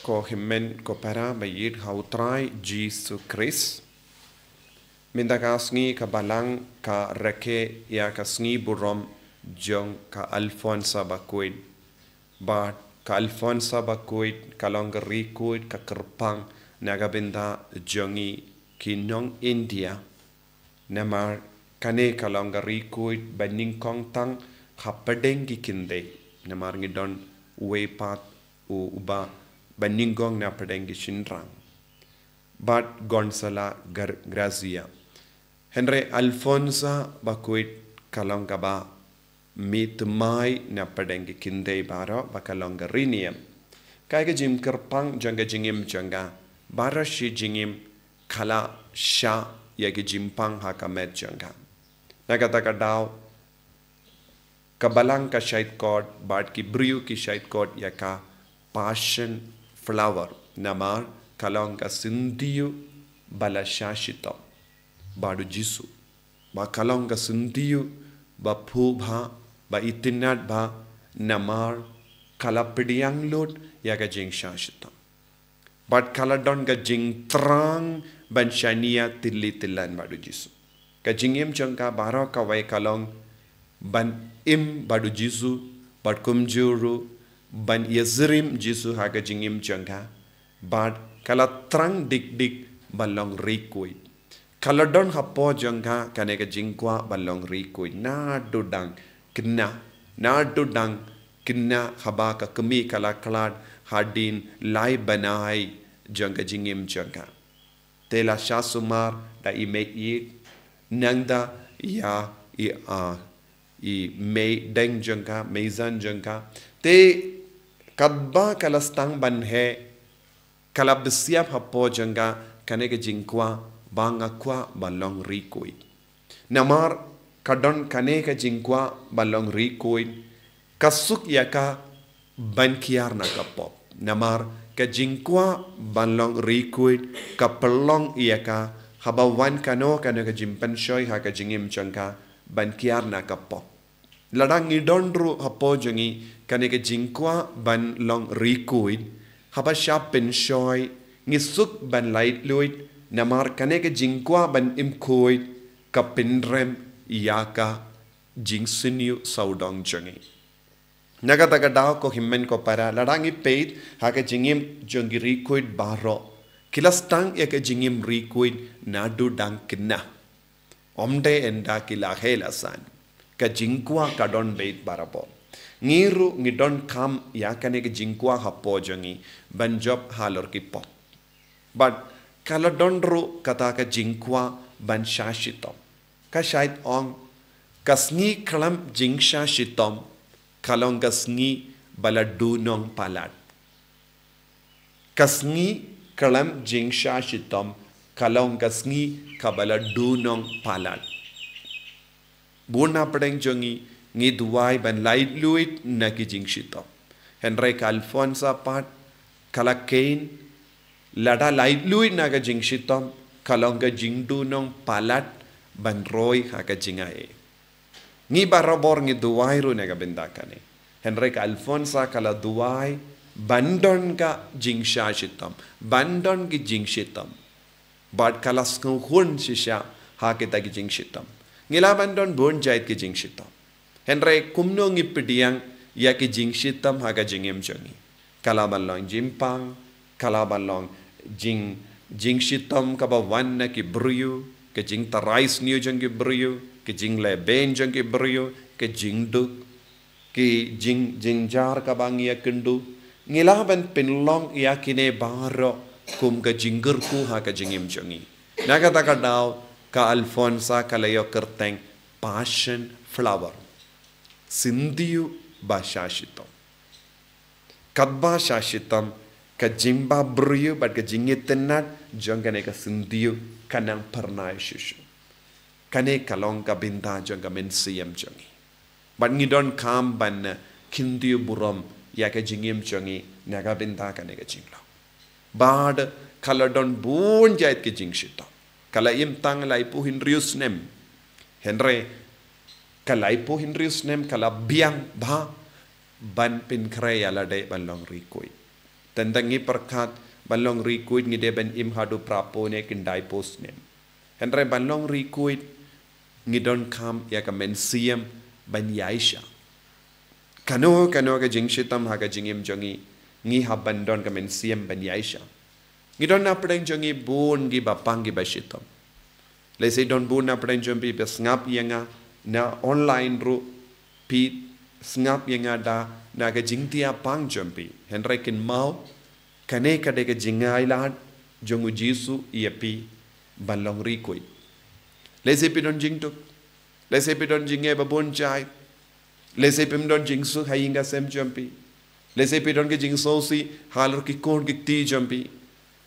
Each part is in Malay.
ko himmen ko para bayit hautrai Jesus Christ. Minda kasngi ka balang ka reke ya kasngi burom jong ka Alfonsa bakuid. Ba ka Alfonsa bakuid kalong rikuid ka kerpang nagabinda jongi kinong India. Namar kane kalong rikuid baning kong tang kapadengi kinde. Namar ngidon wepat uba baningong na padengi shinrang. Bat Gonzala Grazia. Henry Alfonsa bakuit kalong ba mit mai na padengi kinde baro bakalong riniam. Kaya jim kerpang jangga jingim jangga bara shi jingim kala sha yagi jimpang hakamet jangga. Nagataka daw kabalang ka shait kod bat ki briu ki shait kod yaka passion flower namar kalong ka sindiyu bala shashito badu jisu ba kalong ka sindiyu ba phu bha ba itinat ba namar kala pidiyang lot yaga jing shashito but kala don ga jing trang ban shania tilli tillan badu jisu ka jingim jangka baro ka wai kalong ban im badu jisu bat kumjuru ban yazrim jisu haga jingim jangka bad kala trang dik dik balong rikui kala don hapo jangka kanega jingkwa balong rikui na dudang kina haba ka kemi kala kalad hadin lai banai jangka jingim jangka tela shasumar da ime it nangda ya i mei deng jangka meizan jangka te kadba kalastang banhe kalab siap hapo jangga kanega jingkwa banga kwa balong rikui namar kadon kanega jingkwa balong rikui kasuk yaka bankiar na kapop namar ka jingkwa balong rikui kapelong yaka habawan kano kanega jimpan shoy haka jingim jangga bankiar na kapop ladang idonru hapo jangi kanega jingkwa ban long rikui haba shap pen shoy ngisuk ban light luit namar kanega jingkwa ban imkoi kapinrem yaka jingsinyu saudong jangi nagataga daw ko himmen ko para ladangi peit haka jingim jongi rikui baro kilastang yaka jingim rikui nadu dang kina omde enda kila helasan ka jingkwa kadon beit barabo ngiru ngidon kam yakane ke jingkwa hapo jangi banjob halor ki pop but kaladon ru kata ka jingkwa ban shashitom ka shait ong kasngi kalam jingsha shitom kalong kasngi baladunong palat kasngi kalam jingsha shitom kalong kasngi kabaladunong palat buna padeng jongi ngi duwai ban light luit na ki jingshito Henry Alfonsa pat kala kain lada light luit na ka jingshito kalonga jingdu nong palat ban roy ha ka jingae ngi barabor ngi duwai ru na ka bendakane Henry Alfonsa kala duwai bandon ka jingsha shitam bandon ki jingshitam bad kala skun shisha ha ke ta ki jingshitam ngila bandon bon jait ki jingshitam Henry kumno ngipidiyang ya ki jingshitam haga jingim jongi kalabalong jimpang kalabalong jingshitam kaba wanna ki bruyu ke jing tarais niyo jongi bruyu ke jing le ben jongi bruyu ke jingduk ki jingjar kabang ya kendu ngilaban pinlong ya kine baro kum ka jinggerku haga jingim jongi nagataka daw ka Alfonsa kalayo kerteng passion flower sindiyu ba shashitam kadba shashitam ka jimba bruyu bat ka jingitenat jangane ka sindiyu kanang pernai shishu kane kalong ka binta janga men siyam jangi bat ngidon kam ban kindiyu buram ya ka jingim jangi naga binta kane ka jinglo bad kaladon bun jait ke jingshita kala im tang lai pu hinrius nem Henry kalai po hinrius nem kala biang ba ban pin kray ala day balong rikoi Tendangi perkat balong rikuit ngide ben im hadu prapone kindai postnem. Henry balong rikuit ngidon kam ya ka mensiam ban yaisha. Kano ke jing shitam ha ka jingim jongi ngi habandon ka mensiam ban yaisha. Ngidon na pedeng jongi bun gi bapang gi bashitam. Lesi don bun na pedeng jongi besngap yanga na online ru pi ngap yang ada naga jingtia pang jumpi Henry kin mau kane kade ke jingai lahat jongu jisu iapi balong rikoi lese pi don jingtuk lese pi don jinge babon chai lese pi don jingsu hainga sem jumpi lese pi don ke jingso si halur ki kon ki ti jumpi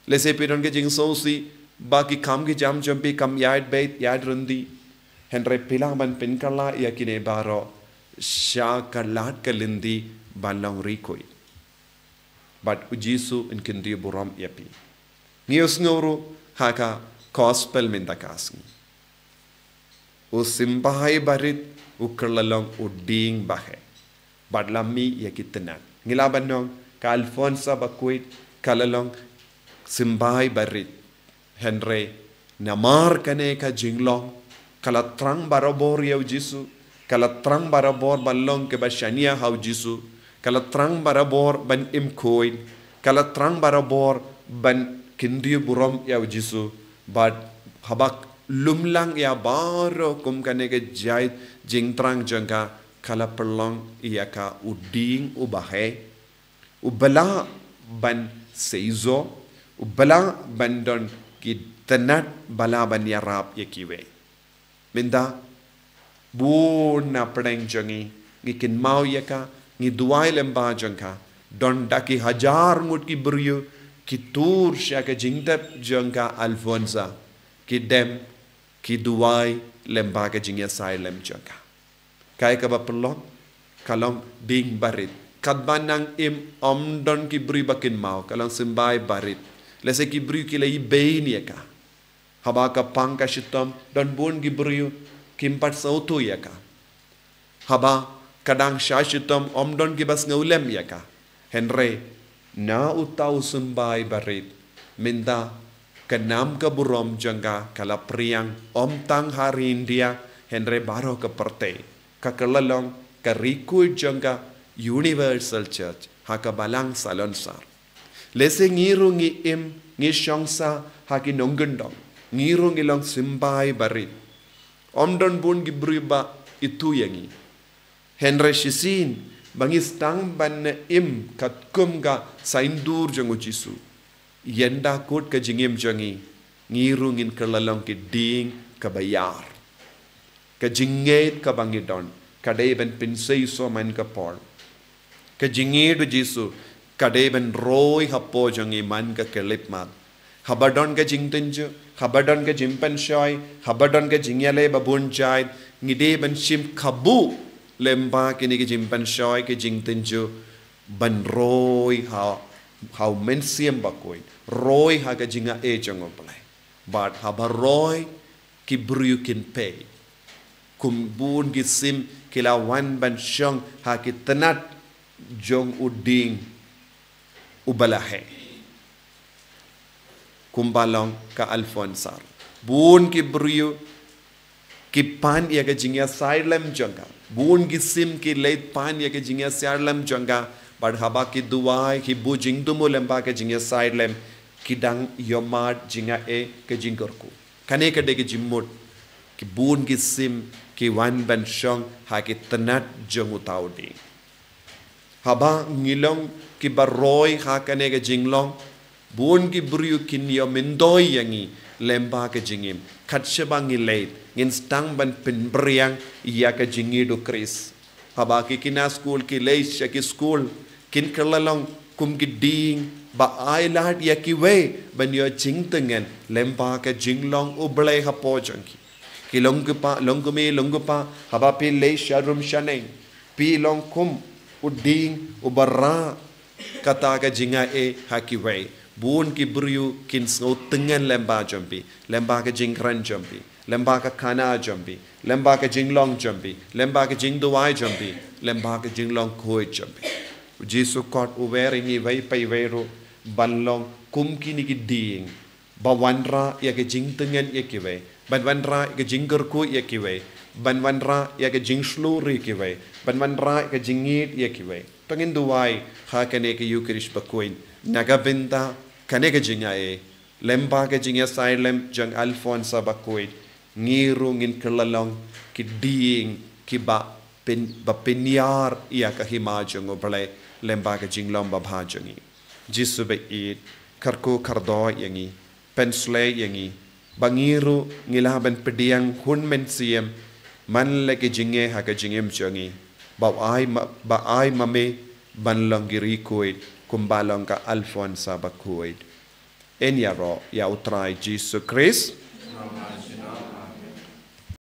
lese pi don ke jingso si baki kam ki jam jumpi kam yad bait yad rundi Henry pilang ban pinkala yakine baro Sya kalat kalindi balong rikoi. But ujisu in kindi buram yapi. Nios ngoro haka gospel mintakasng. U simbahay barit ukerlalong uding bahe. Badlami yakitenan. Ngilaban nong ka Alfonsa bakuit kalalong simbahay barit. Henry namar kane ka jinglong kalatrang barabor yaw jisu. Kalatrang barabor balong ke bashania hau jisu kalatrang barabor ban imkoin kalatrang barabor ban kindi buram ya jisu bad habak lumlang ya baro kum kane ke jai jingtrang jangka kala perlong iya ka uding ubahe ubala ban seizo ubala bandon ki tenat bala ban yarap yakiwe minda bun na pedeng jongi ngikin mau yaka ngi duai lemba jongka don daki hajar ngut ki beriu ki tur syaka jingtap jongka Alfonsa ki dem ki duai lemba ka jingya sai lem jongka kai ka bapelong kalong ding barit kadbanang im don ki beri bakin mau kalong simbai barit lese ki beri ki lei bein yaka habaka pangka shitom don bun ki beriu kimpat sautu yaka haba kadang syashitam omdon gibas ngaulem yaka Henry na utau sumbai barit minda kenam ke burom jangga kala priang tang hari India Henry baro ke perte kakelalong ke rikui jangga Universal Church haka balang salonsar lese ngiru ngi im ngi syongsa haki nonggendong ngiru ngilong simbai barit Omdon bun gibriba itu yangi. Henry shisin bangis tang ban im kat kum ga saindur jangu jisu. Yenda kot ka jingim jangi ngirungin kerlalong ki ding kabayar. Ka jinget ka bangidon kadai ben pinsay so man ka por. Ka jinget jisu kadai ben roy hapo jangi man ka kelip mat. Habadon ka jingtenjo habadon ka jimpan shoy habadon ka jingyale babun chai ngide ban shim khabu lemba kini ka jimpan shoy ka jingtenjo ban roy how mensiam bakoi roy ha ka jinga e jango play but habaroy ki bru kin pay kumbun ki sim kila wan ban shong ha ki tanat jong uding ubalahe kumbalong ka Alfonsa bun ki brio ki pan ya ka jingya sailem janga bun ki sim ki leit pan ya ka jingya sailem janga bad haba ki duai ki bu jingdumo lemba ka jingya sailem ki dang yomad jinga e ka jingorku kane ka de ki jimmut ki bun ki sim ki wan ban shong ha ki tanat jongu taudi haba ngilong ki baroy ha kane ka jinglong bun ki brio kin yo mendoi yangi lemba ka jingim khatsebangi leit ngin stang ban pinbriang ya ka jingi do kris haba ki kina school ki leit ki school kin kerlalong kum ki ding ba ai lat ya ki we ban yo jingtengen lemba ka jinglong ublai ha po jangki ki longgupa haba pi lei sharum shaneng pi long kum uding ubara kata ka jinga e ha ki we bun ki brio kin snow tengen lemba jampi lemba ka jingran jampi lemba ka kana jampi lemba ka jinglong jampi lemba ka jingduai jampi lemba ka jinglong koi jampi Jesu kot uveringi vai pai veru banlong kum kini ki ding bawanra ya ke jing tengen ya kiwe banwanra ya ke jinggerku ya kiwe banwanra ya ke jing sluri kiwe banwanra ya ke jingit ya kiwe pengin duai ha kene ke yukrish bakuin naga benta kane ke jingae lemba ke jinga silem jang alfonsa bakuin ngiru ngin kelalong ki ding ki ba penyar ia ka himajung oble lemba ke jinglom babhajangi Jesu be it karku kardo yangi pensle yangi bangiru ngilaban pediang hun mensiem man leke jinge ha ka jingem changi ba ai mame ban longgiri kuit kumbalong ka alfonsa bakuit en ya ro ya utrai Jesu Christ